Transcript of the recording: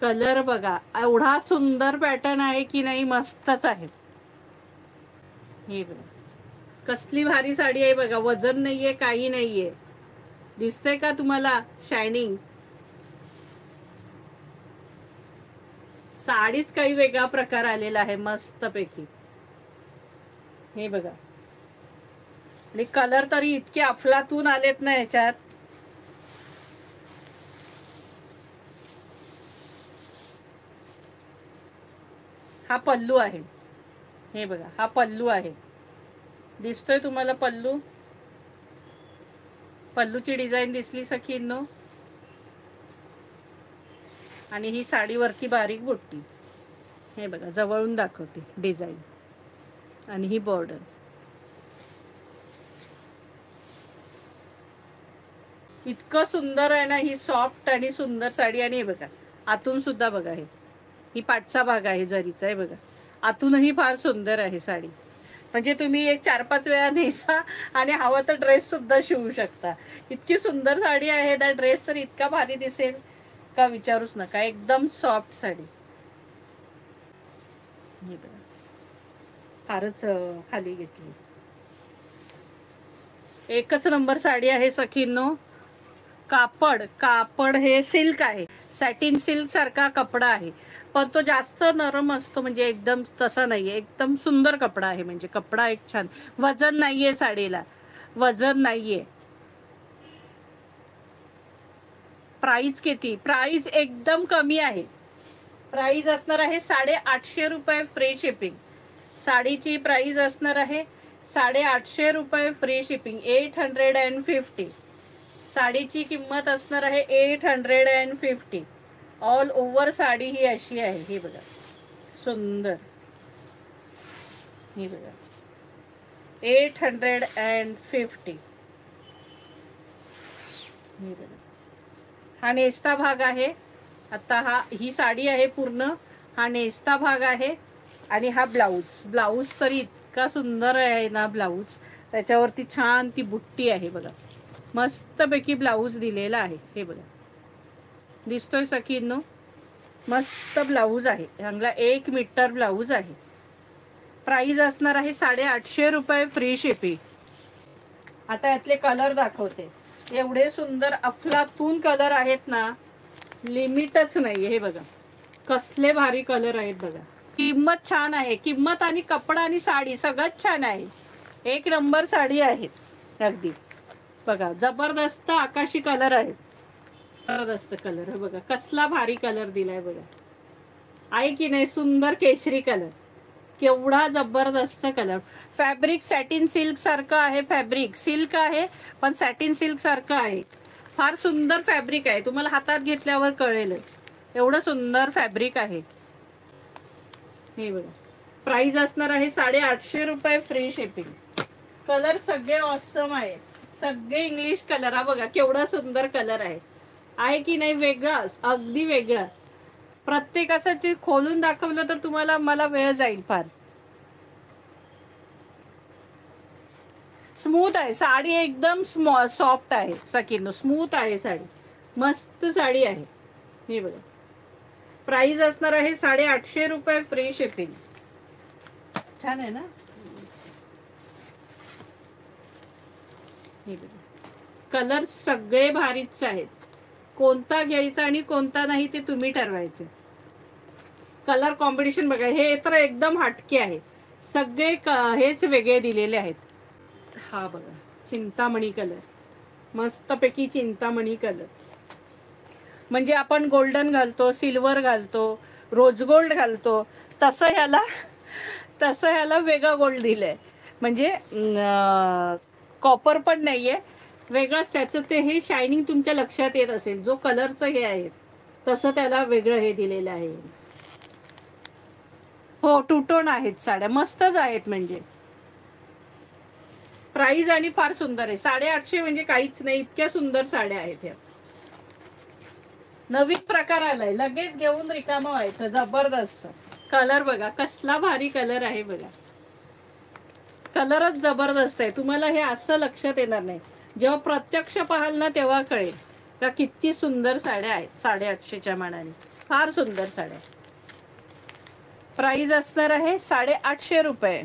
Colour बघा, एवढा सुंदर पॅटर्न आहे की नाही, मस्तच आहे. हे बघा कसली भारी साडी आहे बघा, वजन नाहीये, काही नाहीये. दिसतंय का तुम्हाला शायनिंग? साडीच काही वेगळा प्रकार आलेला आहे मस्तपैकी. हे बघा, आणि कलर तरी इतके अफलातून आलेत ना याच्यात. हा पल्लू आहे. हे बघा, हा पल्लू आहे. दिसतोय तुम्हाला पल्लू? पल्लूची डिझाईन दिसली सखींनो? आणि ही साडीवरती बारीक बुट्टी. हे बघा, जवळून दाखवते डिझाईन. आणि ही बॉर्डर. इतकं सुंदर आहे ना, ही सॉफ्ट आणि सुंदर साडी. आणि हे बघा आतून सुद्धा बघा, ही पाठचा भाग आहे जरीचा. आहे बघा, आतूनही फार सुंदर आहे साडी. म्हणजे तुम्ही एक 4-5 वेळा नेसा आणि हवा तर ड्रेस सुद्धा शिवू शकता. इतकी सुंदर साडी आहे. त्या ड्रेस तर इतका भारी दिसेल का विचारूच नका. एकदम सॉफ्ट साडी. हे बघा, फारच खाली घेतली. एकच नंबर साडी आहे सखींनो. कापड हे सिल्क आहे, सॅटिन सिल्क सारखा कपडा आहे, पण तो जास्त नरम असतो. म्हणजे एकदम तसा नाहीये, एकदम सुंदर कपडा आहे. म्हणजे कपडा एक छान. वजन नाहीये साडीला, वजन नाहीये. प्राइस किती? प्राइस एकदम कमी आहे. प्राइस असणार आहे 850 रुपये फ्री शिपिंग. साडीची प्राइस असणार आहे 850 रुपये फ्री शिपिंग. 850. साडीची किंमत असणार आहे 850. ऑल ओव्हर साडी ही अशी आहे. ही बघा सुंदर. ही बघा 850. ही बघा, हा नेसता भाग आहे. आता ही साडी आहे पूर्ण. हा नेसता भाग आहे. आणि हा ब्लाऊज तरी इतका सुंदर आहे ना ब्लाऊज. त्याच्यावरती छान ती बुट्टी आहे बघा. मस्तपैकी ब्लाऊज दिलेला आहे. हे बघा, दिसतोय सखींनो? मस्त ब्लाऊज आहे. चांगला 1 मीटर ब्लाऊज आहे. प्राइस असणार आहे 850 रुपये फ्री शिपिंग. आता यातले कलर दाखवते. एवढे सुंदर अफलातून कलर आहेत ना, लिमिटच नाही. हे बघा कसले भारी कलर आहेत बघा. किंमत छान आहे. किंमत आणि कपडा आणि साडी सगळंच छान आहे. एक नंबर साडी आहे अगदी. बघा जबरदस्त आकाशी कलर आहे. जबरदस्त कलर आहे बघा. कसला भारी कलर दिलाय बघा. आहे की नाही सुंदर केशरी कलर. केवढा जबरदस्त कलर. फॅब्रिक सॅटिन सिल्क सारखं आहे. फॅब्रिक सिल्क आहे पण सॅटिन सिल्क सारखं आहे. फार सुंदर फॅब्रिक आहे. तुम्हाला हातात घेतल्यावर कळेलच एवढं सुंदर फॅब्रिक आहे. हे बघा, प्राइस असणार आहे 850 रुपये फ्री शिपिंग. कलर सगळे ऑसम आहे. सगळे इंग्लिश कलर. हा बघा केवढा सुंदर कलर आहे की नाही? वेगळा, अगदी वेगळा. प्रत्येकाचं ते खोलून दाखवलं तर तुम्हाला मला वेळ जाईल फार. स्मूथ आहे साडी. एकदम सॉफ्ट आहे सखींनो. स्मूथ आहे साडी. मस्त साडी आहे. हे बघा, प्राइस असणार आहे 850 रुपये फ्री शिपिंग. छान आहे ना? हे बघा, कलर सगळे भारीच आहेत. कोणता घ्यायचा आणि कोणता नाही ते तुम्ही ठरवायचं. कलर कॉम्बिनेशन बघा. हे तर एकदम हटके आहे. सगळे हेच वेगळे दिलेले आहेत. हा बघा चिंतामणी कलर. मस्तपैकी चिंतामणी कलर. म्हणजे आपण गोल्डन घालतो, सिल्वर घालतो, रोज गोल्ड घालतो, तसं ह्याला वेगळा गोल्ड दिलंय. म्हणजे कॉपर पण नाहीये, वेगळंच त्याचं ते हे शायनिंग तुमच्या लक्षात येत असेल. जो कलरचं हे आहे तसं त्याला वेगळं हे दिलेलं आहे. हो, टू टोन आहेत साड्या. मस्तच आहेत. म्हणजे प्राइस आणि फार सुंदर आहे. 850 म्हणजे काहीच नाही. इतक्या सुंदर साड्या आहेत ह्या. नवीन प्रकार आलाय. लगेच घेऊन रिकामं व्हायचं. जबरदस्त कलर बघा. कसला भारी कलर आहे बघा. कलरच जबरदस्त आहे. तुम्हाला हे असं लक्षात येणार नाही. जेव्हा प्रत्यक्ष पाहाल ना तेव्हा कळेल. का किती सुंदर साड्या आहेत 850च्या मानाने, फार सुंदर साड्या. प्राइस असणार आहे 850 रुपये.